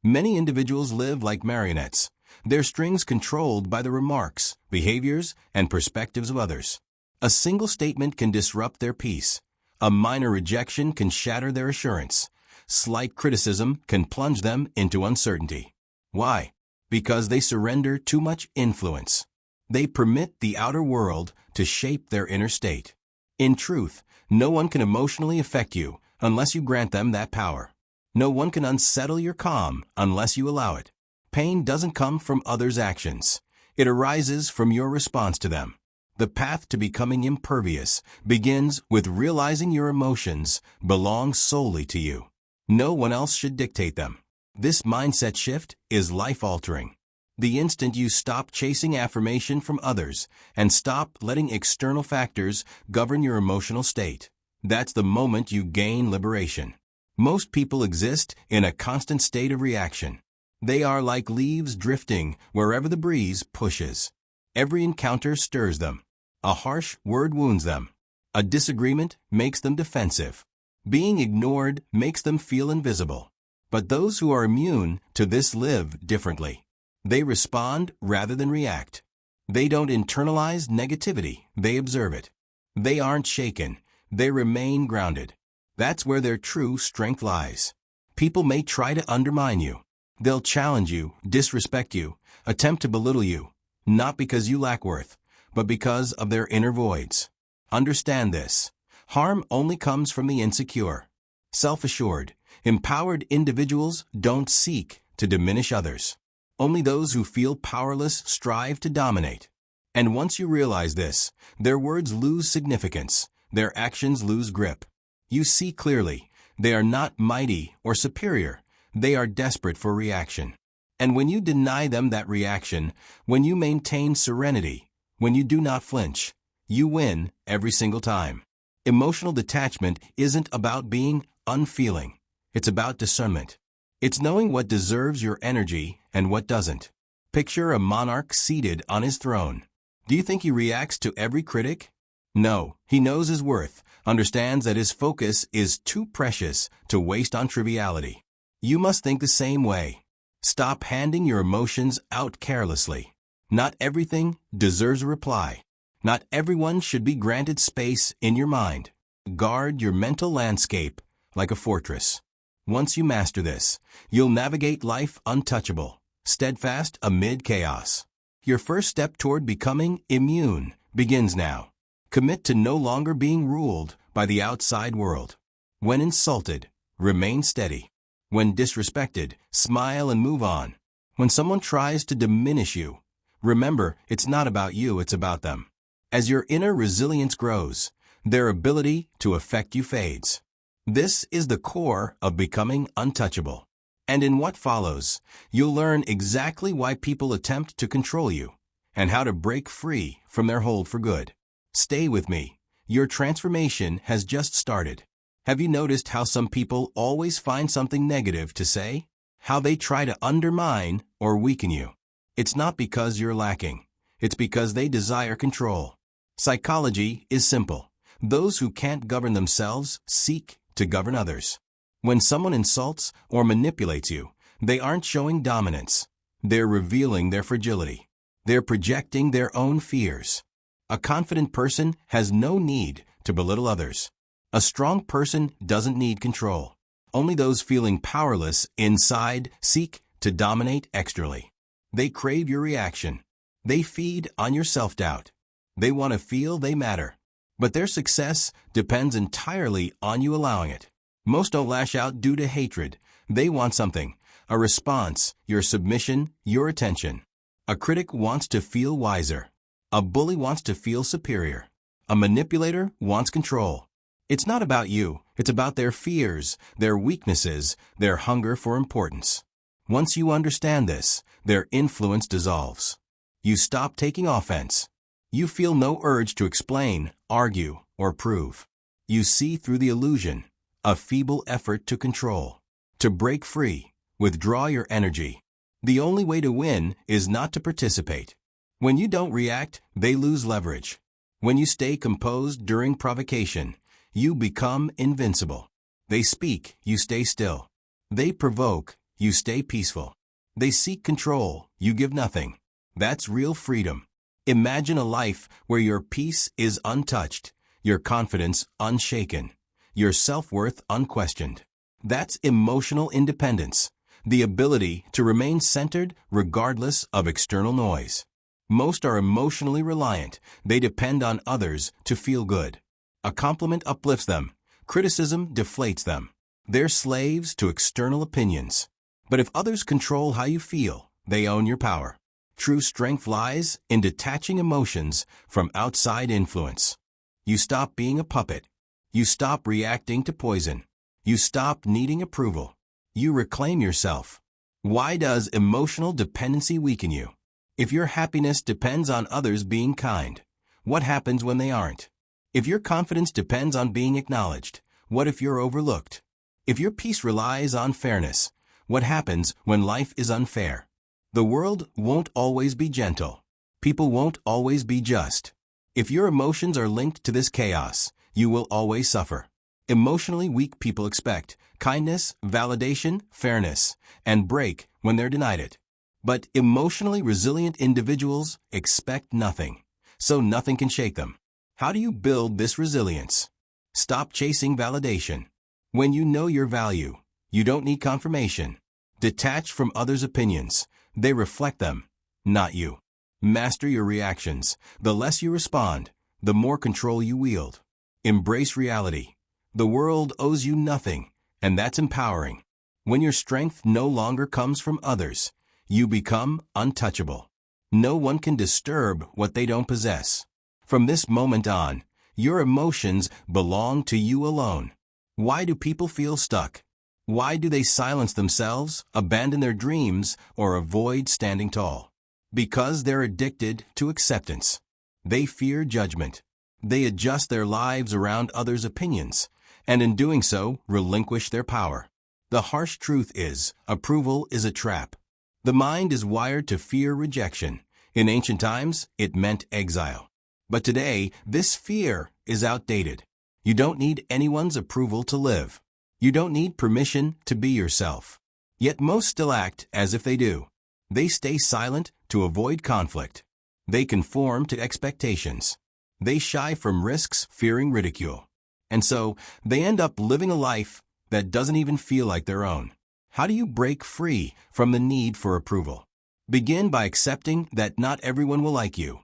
Many individuals live like marionettes, their strings controlled by the remarks, behaviors, and perspectives of others. A single statement can disrupt their peace. A minor rejection can shatter their assurance. Slight criticism can plunge them into uncertainty. Why? Because they surrender too much influence. They permit the outer world to shape their inner state. In truth, no one can emotionally affect you unless you grant them that power. No one can unsettle your calm unless you allow it. Pain doesn't come from others' actions. It arises from your response to them. The path to becoming impervious begins with realizing your emotions belong solely to you. No one else should dictate them. This mindset shift is life-altering. The instant you stop chasing affirmation from others and stop letting external factors govern your emotional state, that's the moment you gain liberation. Most people exist in a constant state of reaction. They are like leaves drifting wherever the breeze pushes. Every encounter stirs them. A harsh word wounds them. A disagreement makes them defensive. Being ignored makes them feel invisible. But those who are immune to this live differently. They respond rather than react. They don't internalize negativity, they observe it. They aren't shaken, they remain grounded. That's where their true strength lies. People may try to undermine you. They'll challenge you, disrespect you, attempt to belittle you, not because you lack worth, but because of their inner voids. Understand this. Harm only comes from the insecure. Self-assured, empowered individuals don't seek to diminish others. Only those who feel powerless strive to dominate. And once you realize this, their words lose significance, their actions lose grip. You see clearly, they are not mighty or superior, they are desperate for reaction. And when you deny them that reaction, when you maintain serenity, when you do not flinch, you win every single time. Emotional detachment isn't about being unfeeling, it's about discernment. It's knowing what deserves your energy and what doesn't. Picture a monarch seated on his throne. Do you think he reacts to every critic? No, he knows his worth, understands that his focus is too precious to waste on triviality. You must think the same way. Stop handing your emotions out carelessly. Not everything deserves a reply. Not everyone should be granted space in your mind. Guard your mental landscape like a fortress. Once you master this, you'll navigate life untouchable, steadfast amid chaos. Your first step toward becoming immune begins now. Commit to no longer being ruled by the outside world. When insulted, remain steady. When disrespected, smile and move on. When someone tries to diminish you, remember it's not about you, it's about them. As your inner resilience grows, their ability to affect you fades. This is the core of becoming untouchable. And in what follows, you'll learn exactly why people attempt to control you and how to break free from their hold for good. Stay with me. Your transformation has just started. Have you noticed how some people always find something negative to say? How they try to undermine or weaken you? It's not because you're lacking. It's because they desire control. Psychology is simple. Those who can't govern themselves seek to govern others. When someone insults or manipulates you, they aren't showing dominance. They're revealing their fragility. They're projecting their own fears. A confident person has no need to belittle others. A strong person doesn't need control. Only those feeling powerless inside seek to dominate externally. They crave your reaction. They feed on your self-doubt. They want to feel they matter. But their success depends entirely on you allowing it. Most don't lash out due to hatred. They want something, a response, your submission, your attention. A critic wants to feel wiser. A bully wants to feel superior. A manipulator wants control. It's not about you. It's about their fears, their weaknesses, their hunger for importance. Once you understand this, their influence dissolves. You stop taking offense. You feel no urge to explain, argue, or prove. You see through the illusion, a feeble effort to control. To break free, withdraw your energy. The only way to win is not to participate. When you don't react, they lose leverage. When you stay composed during provocation, you become invincible. They speak, you stay still. They provoke, you stay peaceful. They seek control, you give nothing. That's real freedom. Imagine a life where your peace is untouched, your confidence unshaken, your self-worth unquestioned. That's emotional independence, the ability to remain centered regardless of external noise. Most are emotionally reliant. They depend on others to feel good. A compliment uplifts them. Criticism deflates them. They're slaves to external opinions. But if others control how you feel, they own your power. True strength lies in detaching emotions from outside influence. You stop being a puppet. You stop reacting to poison. You stop needing approval. You reclaim yourself. Why does emotional dependency weaken you? If your happiness depends on others being kind, what happens when they aren't? If your confidence depends on being acknowledged, what if you're overlooked? If your peace relies on fairness, what happens when life is unfair? The world won't always be gentle. People won't always be just. If your emotions are linked to this chaos, you will always suffer. Emotionally weak people expect kindness, validation, fairness, and break when they're denied it. But emotionally resilient individuals expect nothing, so nothing can shake them. How do you build this resilience? Stop chasing validation. When you know your value, you don't need confirmation. Detach from others' opinions. They reflect them, not you. Master your reactions. The less you respond, the more control you wield. Embrace reality. The world owes you nothing, and that's empowering. When your strength no longer comes from others, you become untouchable. No one can disturb what they don't possess. From this moment on, your emotions belong to you alone. Why do people feel stuck? Why do they silence themselves, abandon their dreams, or avoid standing tall? Because they're addicted to acceptance. They fear judgment. They adjust their lives around others' opinions, and in doing so, relinquish their power. The harsh truth is, approval is a trap. The mind is wired to fear rejection. In ancient times, it meant exile. But today, this fear is outdated. You don't need anyone's approval to live. You don't need permission to be yourself. Yet most still act as if they do. They stay silent to avoid conflict. They conform to expectations. They shy from risks, fearing ridicule. And so, they end up living a life that doesn't even feel like their own. How do you break free from the need for approval? Begin by accepting that not everyone will like you,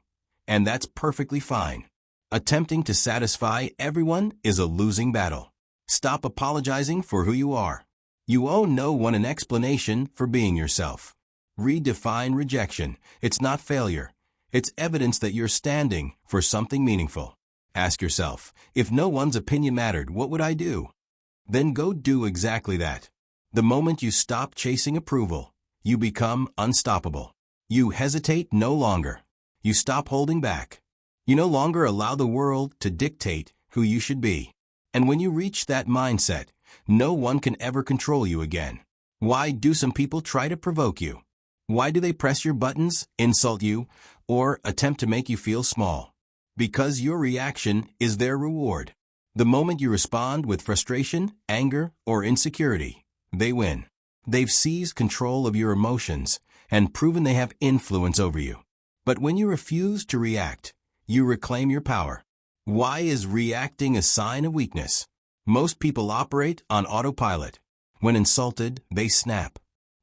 and that's perfectly fine. Attempting to satisfy everyone is a losing battle. Stop apologizing for who you are. You owe no one an explanation for being yourself. Redefine rejection. It's not failure. It's evidence that you're standing for something meaningful. Ask yourself, if no one's opinion mattered, what would I do? Then go do exactly that. The moment you stop chasing approval, you become unstoppable. You hesitate no longer. You stop holding back. You no longer allow the world to dictate who you should be. And when you reach that mindset, no one can ever control you again. Why do some people try to provoke you? Why do they press your buttons, insult you, or attempt to make you feel small? Because your reaction is their reward. The moment you respond with frustration, anger, or insecurity, they win. They've seized control of your emotions and proven they have influence over you. But when you refuse to react, you reclaim your power. Why is reacting a sign of weakness? Most people operate on autopilot. When insulted, they snap.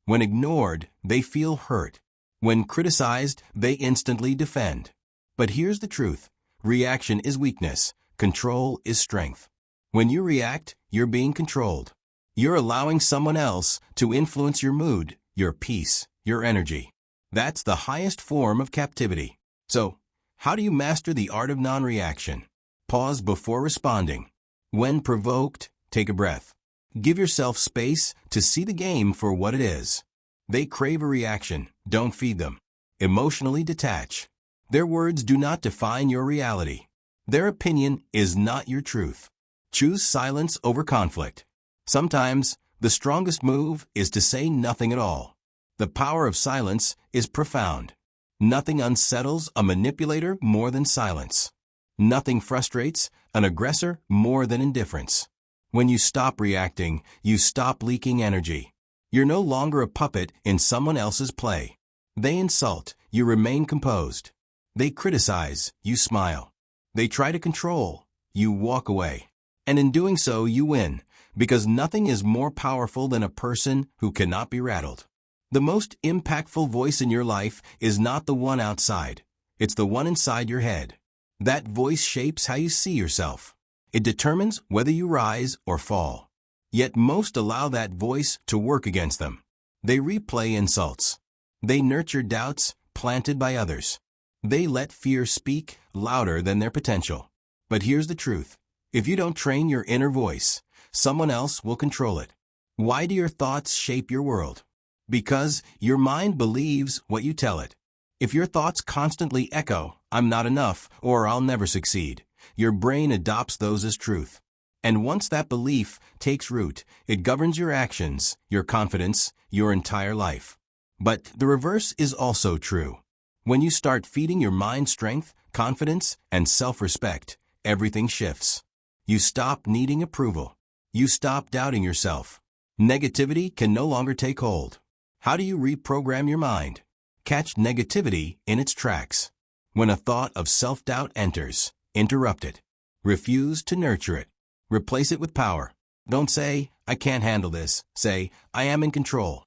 When ignored, they feel hurt. When criticized, they instantly defend. But here's the truth. Reaction is weakness. Control is strength. When you react, you're being controlled. You're allowing someone else to influence your mood, your peace, your energy. That's the highest form of captivity. So, how do you master the art of non-reaction? Pause before responding. When provoked, take a breath. Give yourself space to see the game for what it is. They crave a reaction. Don't feed them. Emotionally detach. Their words do not define your reality. Their opinion is not your truth. Choose silence over conflict. Sometimes, the strongest move is to say nothing at all. The power of silence is profound. Nothing unsettles a manipulator more than silence. Nothing frustrates an aggressor more than indifference. When you stop reacting, you stop leaking energy. You're no longer a puppet in someone else's play. They insult, you remain composed. They criticize, you smile. They try to control, you walk away. And in doing so, you win, because nothing is more powerful than a person who cannot be rattled. The most impactful voice in your life is not the one outside. It's the one inside your head. That voice shapes how you see yourself. It determines whether you rise or fall. Yet most allow that voice to work against them. They replay insults. They nurture doubts planted by others. They let fear speak louder than their potential. But here's the truth. If you don't train your inner voice, someone else will control it. Why do your thoughts shape your world? Because your mind believes what you tell it. If your thoughts constantly echo, "I'm not enough," or "I'll never succeed," your brain adopts those as truth. And once that belief takes root, it governs your actions, your confidence, your entire life. But the reverse is also true. When you start feeding your mind strength, confidence, and self-respect, everything shifts. You stop needing approval. You stop doubting yourself. Negativity can no longer take hold. How do you reprogram your mind? Catch negativity in its tracks. When a thought of self-doubt enters, interrupt it. Refuse to nurture it. Replace it with power. Don't say, "I can't handle this." Say, "I am in control."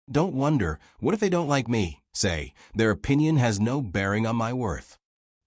Don't wonder, "What if they don't like me?" Say, "Their opinion has no bearing on my worth."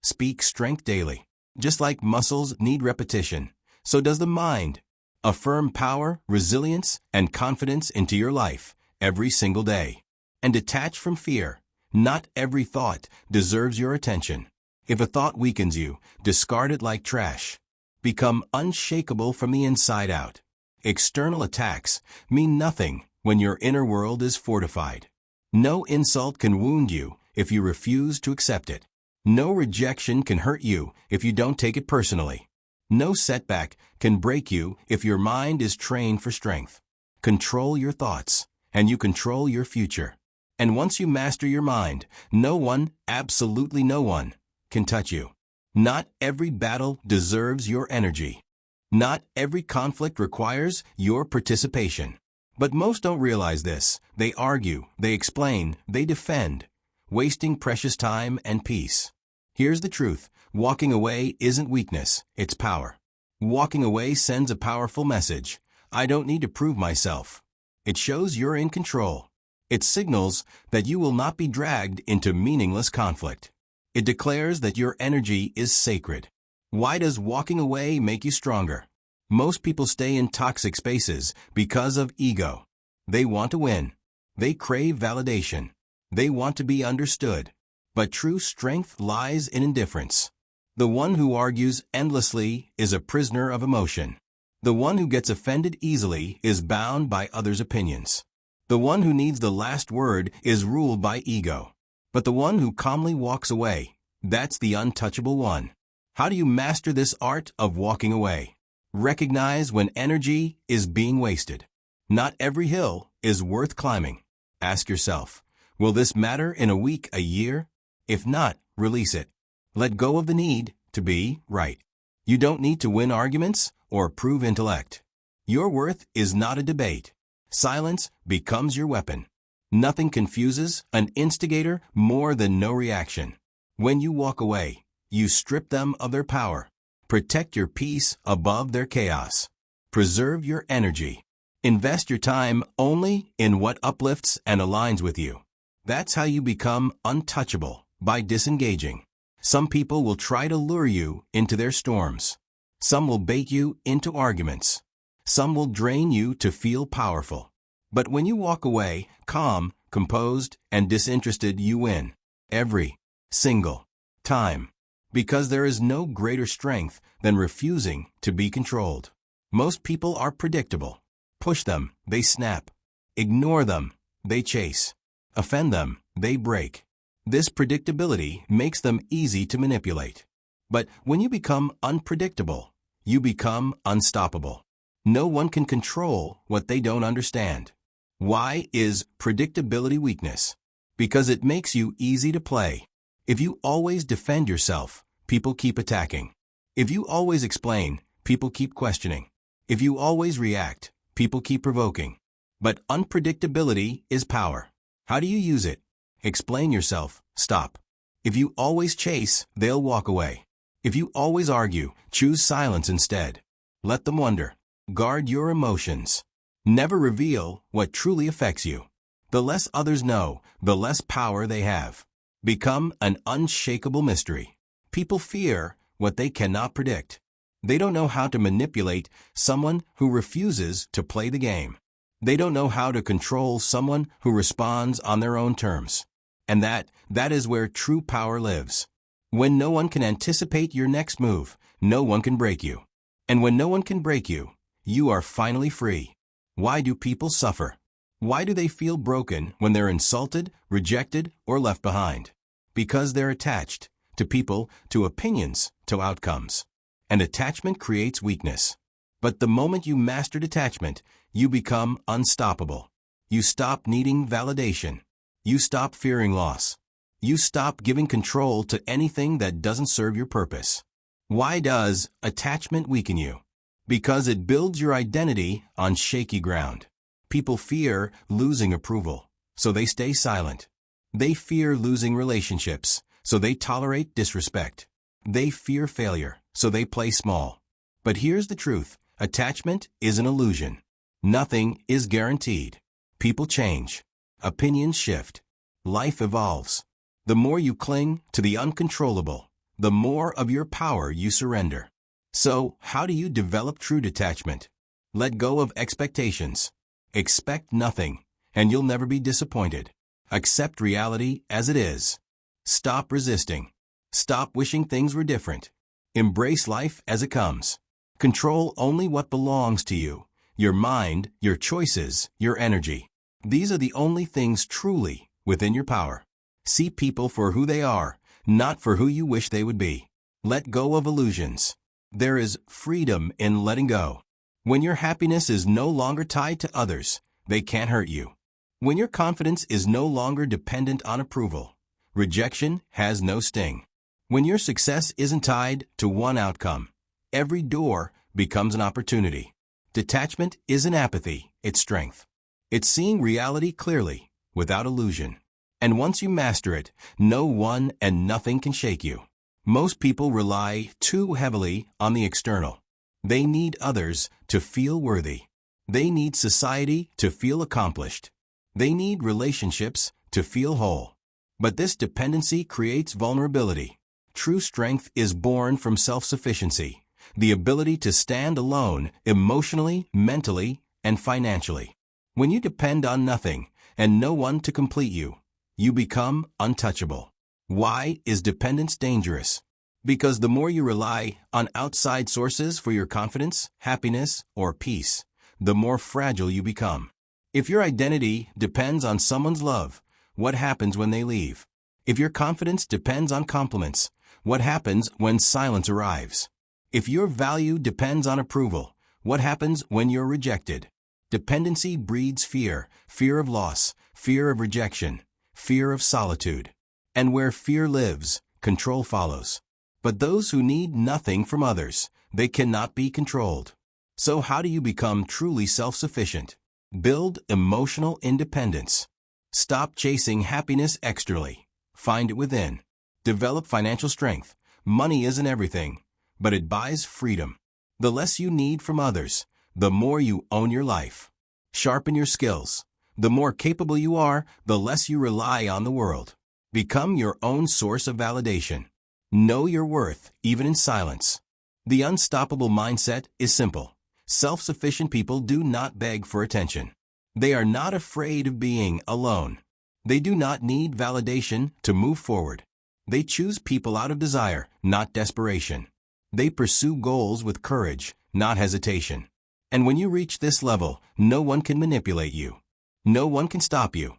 Speak strength daily. Just like muscles need repetition, so does the mind. Affirm power, resilience, and confidence into your life every single day. And detach from fear. Not every thought deserves your attention. If a thought weakens you, discard it like trash. Become unshakable from the inside out. External attacks mean nothing when your inner world is fortified. No insult can wound you if you refuse to accept it. No rejection can hurt you if you don't take it personally. No setback can break you if your mind is trained for strength. Control your thoughts, and you control your future. And once you master your mind, no one, absolutely no one, can touch you. Not every battle deserves your energy. Not every conflict requires your participation. But most don't realize this. They argue, they explain, they defend, wasting precious time and peace. Here's the truth. Walking away isn't weakness, it's power. Walking away sends a powerful message. I don't need to prove myself. It shows you're in control. It signals that you will not be dragged into meaningless conflict. It declares that your energy is sacred. Why does walking away make you stronger? Most people stay in toxic spaces because of ego. They want to win. They crave validation. They want to be understood. But true strength lies in indifference. The one who argues endlessly is a prisoner of emotion. The one who gets offended easily is bound by others' opinions. The one who needs the last word is ruled by ego. But the one who calmly walks away, that's the untouchable one. How do you master this art of walking away? Recognize when energy is being wasted. Not every hill is worth climbing. Ask yourself, will this matter in a week, a year? If not, release it. Let go of the need to be right. You don't need to win arguments or prove intellect. Your worth is not a debate. Silence becomes your weapon. Nothing confuses an instigator more than no reaction. When you walk away, you strip them of their power. Protect your peace above their chaos. Preserve your energy. Invest your time only in what uplifts and aligns with you. That's how you become untouchable, by disengaging. Some people will try to lure you into their storms. Some will bait you into arguments. Some will drain you to feel powerful. But when you walk away, calm, composed, and disinterested, you win. Every single time. Because there is no greater strength than refusing to be controlled. Most people are predictable. Push them, they snap. Ignore them, they chase. Offend them, they break. This predictability makes them easy to manipulate. But when you become unpredictable, you become unstoppable. No one can control what they don't understand. Why is predictability weakness? Because it makes you easy to play. If you always defend yourself, people keep attacking. If you always explain, people keep questioning. If you always react, people keep provoking. But unpredictability is power. How do you use it? Explain yourself. Stop. If you always chase, they'll walk away. If you always argue, choose silence instead. Let them wonder. Guard your emotions. Never reveal what truly affects you. The less others know, the less power they have. Become an unshakable mystery. People fear what they cannot predict. They don't know how to manipulate someone who refuses to play the game. They don't know how to control someone who responds on their own terms. And that is where true power lives. When no one can anticipate your next move, no one can break you. And when no one can break you, you are finally free. Why do people suffer? Why do they feel broken when they're insulted, rejected, or left behind? Because they're attached to people, to opinions, to outcomes. And attachment creates weakness. But the moment you master detachment, you become unstoppable. You stop needing validation. You stop fearing loss. You stop giving control to anything that doesn't serve your purpose. Why does attachment weaken you? Because it builds your identity on shaky ground. People fear losing approval, so they stay silent. They fear losing relationships, so they tolerate disrespect. They fear failure, so they play small. But here's the truth. Attachment is an illusion. Nothing is guaranteed. People change. Opinions shift. Life evolves. The more you cling to the uncontrollable, the more of your power you surrender. So, how do you develop true detachment? Let go of expectations. Expect nothing, and you'll never be disappointed. Accept reality as it is. Stop resisting. Stop wishing things were different. Embrace life as it comes. Control only what belongs to you. Your mind, your choices, your energy. These are the only things truly within your power. See people for who they are, not for who you wish they would be. Let go of illusions. There is freedom in letting go. When your happiness is no longer tied to others, they can't hurt you. When your confidence is no longer dependent on approval, rejection has no sting. When your success isn't tied to one outcome, every door becomes an opportunity. Detachment isn't apathy, it's strength. It's seeing reality clearly, without illusion. And once you master it, no one and nothing can shake you. Most people rely too heavily on the external. They need others to feel worthy. They need society to feel accomplished. They need relationships to feel whole. But this dependency creates vulnerability. True strength is born from self-sufficiency, the ability to stand alone emotionally, mentally, and financially. When you depend on nothing and no one to complete you, you become untouchable. Why is dependence dangerous? Because the more you rely on outside sources for your confidence, happiness, or peace, the more fragile you become. If your identity depends on someone's love, what happens when they leave? If your confidence depends on compliments, what happens when silence arrives? If your value depends on approval, what happens when you're rejected? Dependency breeds fear, fear of loss, fear of rejection, fear of solitude. And where fear lives, control follows. But those who need nothing from others, they cannot be controlled. So how do you become truly self-sufficient? Build emotional independence. Stop chasing happiness externally. Find it within. Develop financial strength. Money isn't everything, but it buys freedom. The less you need from others, the more you own your life. Sharpen your skills. The more capable you are, the less you rely on the world. Become your own source of validation. Know your worth, even in silence. The unstoppable mindset is simple. Self-sufficient people do not beg for attention. They are not afraid of being alone. They do not need validation to move forward. They choose people out of desire, not desperation. They pursue goals with courage, not hesitation. And when you reach this level, no one can manipulate you. No one can stop you.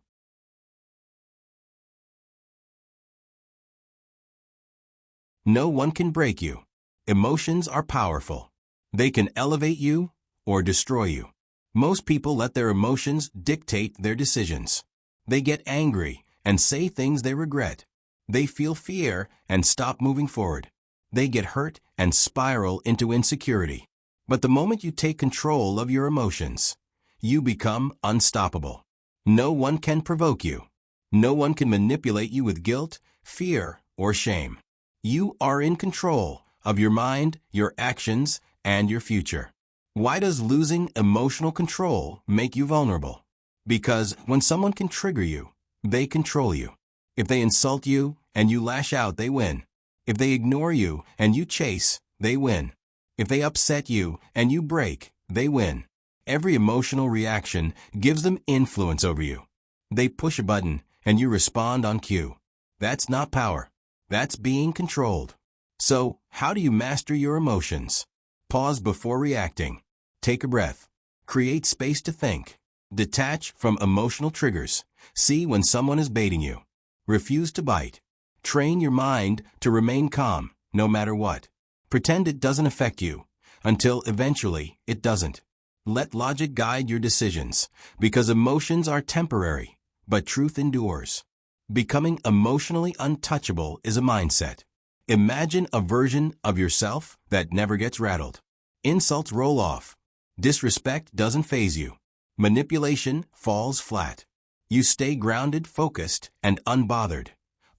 No one can break you. Emotions are powerful. They can elevate you or destroy you. Most people let their emotions dictate their decisions. They get angry and say things they regret. They feel fear and stop moving forward. They get hurt and spiral into insecurity. But the moment you take control of your emotions, you become unstoppable. No one can provoke you. No one can manipulate you with guilt, fear, or shame. You are in control of your mind, your actions, and your future. Why does losing emotional control make you vulnerable? Because when someone can trigger you, they control you. If they insult you and you lash out, they win. If they ignore you and you chase, they win. If they upset you and you break, they win. Every emotional reaction gives them influence over you. They push a button and you respond on cue. That's not power. That's being controlled. So, how do you master your emotions? Pause before reacting. Take a breath. Create space to think. Detach from emotional triggers. See when someone is baiting you. Refuse to bite. Train your mind to remain calm, no matter what. Pretend it doesn't affect you, until eventually it doesn't. Let logic guide your decisions, because emotions are temporary, but truth endures. Becoming emotionally untouchable is a mindset. Imagine a version of yourself that never gets rattled. Insults roll off. Disrespect doesn't faze you. Manipulation falls flat. You stay grounded, focused, and unbothered,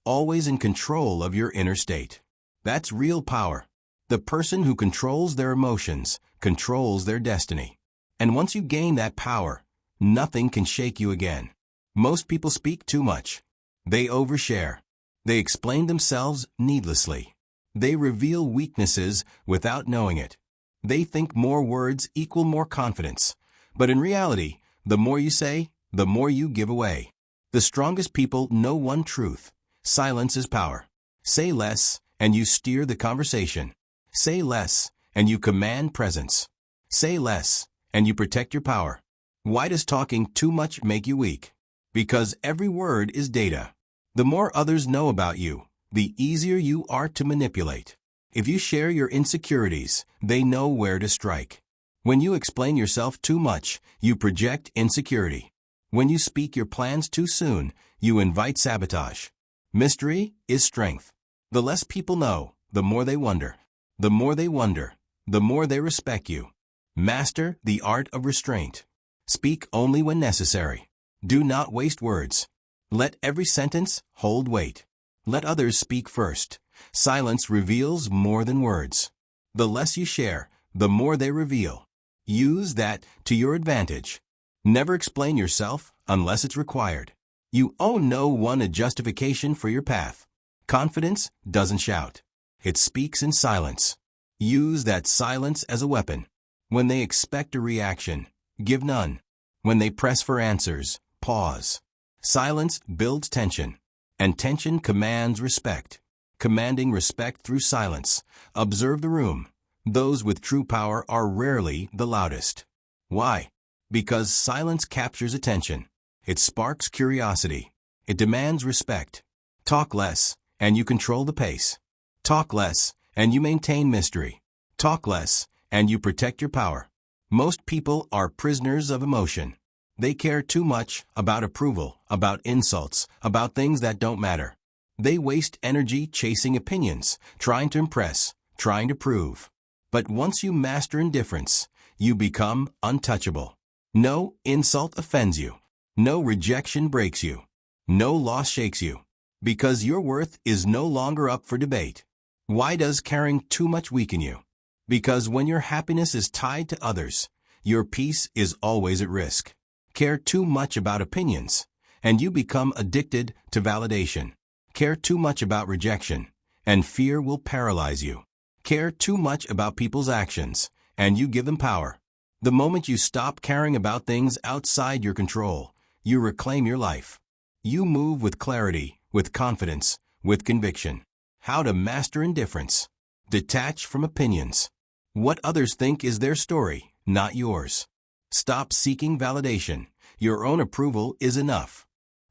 always in control of your inner state. That's real power. The person who controls their emotions controls their destiny. And once you gain that power, nothing can shake you again. Most people speak too much. They overshare. They explain themselves needlessly. They reveal weaknesses without knowing it. They think more words equal more confidence. But in reality, the more you say, the more you give away. The strongest people know one truth. Silence is power. Say less, and you steer the conversation. Say less, and you command presence. Say less, and you protect your power. Why does talking too much make you weak? Because every word is data. The more others know about you, the easier you are to manipulate. If you share your insecurities, they know where to strike. When you explain yourself too much, you project insecurity. When you speak your plans too soon, you invite sabotage. Mystery is strength. The less people know, the more they wonder. The more they wonder, the more they respect you. Master the art of restraint. Speak only when necessary. Do not waste words. Let every sentence hold weight. Let others speak first. Silence reveals more than words. The less you share, the more they reveal. Use that to your advantage. Never explain yourself unless it's required. You owe no one a justification for your path. Confidence doesn't shout. It speaks in silence. Use that silence as a weapon. When they expect a reaction, give none. When they press for answers, pause. Silence builds tension, and tension commands respect. Commanding respect through silence. Observe the room. Those with true power are rarely the loudest. Why? Because silence captures attention. It sparks curiosity. It demands respect. Talk less, and you control the pace. Talk less, and you maintain mystery. Talk less, and you protect your power. Most people are prisoners of emotion. They care too much about approval, about insults, about things that don't matter. They waste energy chasing opinions, trying to impress, trying to prove. But once you master indifference, you become untouchable. No insult offends you. No rejection breaks you. No loss shakes you. Because your worth is no longer up for debate. Why does caring too much weaken you? Because when your happiness is tied to others, your peace is always at risk. Care too much about opinions, and you become addicted to validation. Care too much about rejection, and fear will paralyze you. Care too much about people's actions, and you give them power. The moment you stop caring about things outside your control, you reclaim your life. You move with clarity, with confidence, with conviction. How to master indifference. Detach from opinions. What others think is their story, not yours. Stop seeking validation. Your own approval is enough.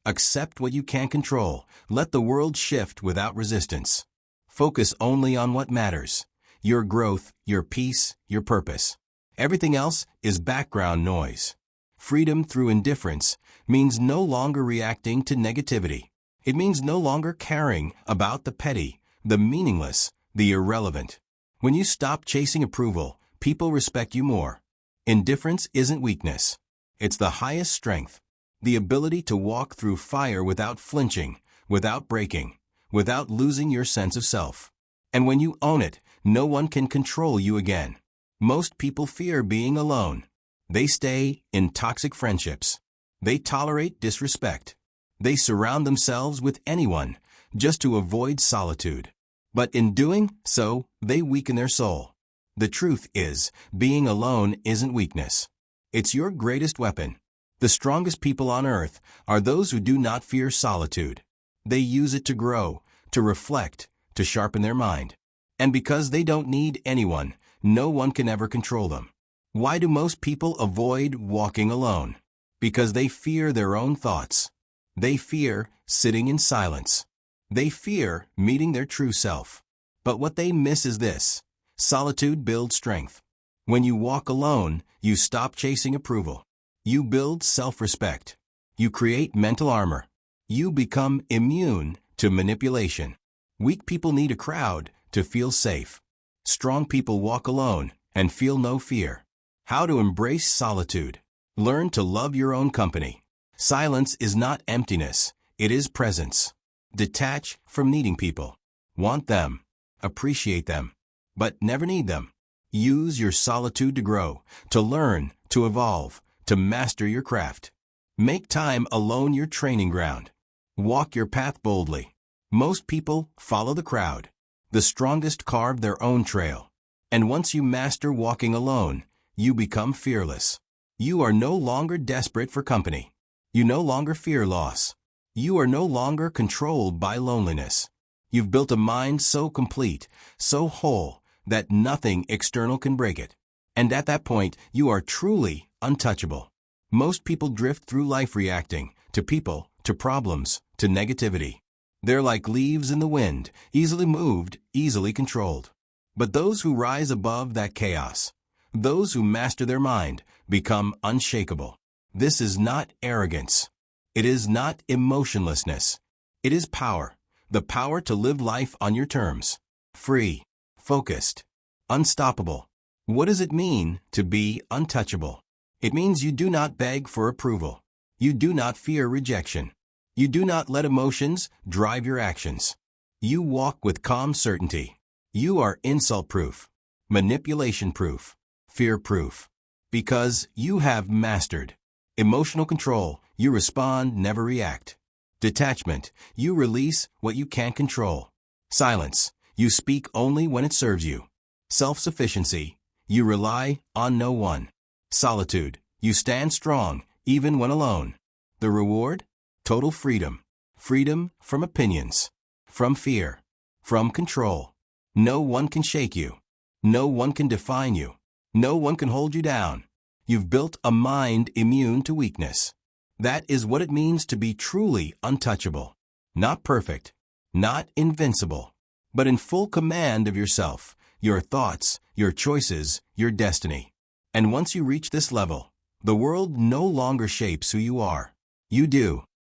Accept what you can't control. Let the world shift without resistance. Focus only on what matters. Your growth, your peace, your purpose. Everything else is background noise. Freedom through indifference means no longer reacting to negativity. It means no longer caring about the petty, the meaningless, the irrelevant. When you stop chasing approval, people respect you more. Indifference isn't weakness. It's the highest strength. The ability to walk through fire without flinching, without breaking, without losing your sense of self. And when you own it, no one can control you again. Most people fear being alone. They stay in toxic friendships. They tolerate disrespect. They surround themselves with anyone just to avoid solitude. But in doing so, they weaken their soul. The truth is, being alone isn't weakness. It's your greatest weapon. The strongest people on earth are those who do not fear solitude. They use it to grow, to reflect, to sharpen their mind. And because they don't need anyone, no one can ever control them. Why do most people avoid walking alone? Because they fear their own thoughts. They fear sitting in silence. They fear meeting their true self. But what they miss is this: solitude builds strength. When you walk alone, you stop chasing approval. You build self-respect. You create mental armor. You become immune to manipulation. Weak people need a crowd to feel safe. Strong people walk alone and feel no fear. How to embrace solitude. Learn to love your own company. Silence is not emptiness, it is presence. Detach from needing people. Want them. Appreciate them. But never need them. Use your solitude to grow, to learn, to evolve, to master your craft. Make time alone your training ground. Walk your path boldly. Most people follow the crowd. The strongest carve their own trail. And once you master walking alone, you become fearless. You are no longer desperate for company. You no longer fear loss. You are no longer controlled by loneliness. You've built a mind so complete, so whole, that nothing external can break it. And at that point, you are truly untouchable. Most people drift through life reacting to people, to problems, to negativity. They're like leaves in the wind, easily moved, easily controlled. But those who rise above that chaos, those who master their mind, become unshakable. This is not arrogance. It is not emotionlessness. It is power. The power to live life on your terms. Free, focused, unstoppable. What does it mean to be untouchable? It means you do not beg for approval. You do not fear rejection. You do not let emotions drive your actions. You walk with calm certainty. You are insult-proof, manipulation-proof, fear-proof. Because you have mastered emotional control, you respond, never react. Detachment, you release what you can't control. Silence, you speak only when it serves you. Self-sufficiency, you rely on no one. Solitude, you stand strong, even when alone. The reward? Total freedom. Freedom from opinions, from fear, from control. No one can shake you. No one can define you. No one can hold you down. You've built a mind immune to weakness. That is what it means to be truly untouchable. Not perfect, not invincible, but in full command of yourself, your thoughts, your choices, your destiny. And once you reach this level, the world no longer shapes who you are. You do.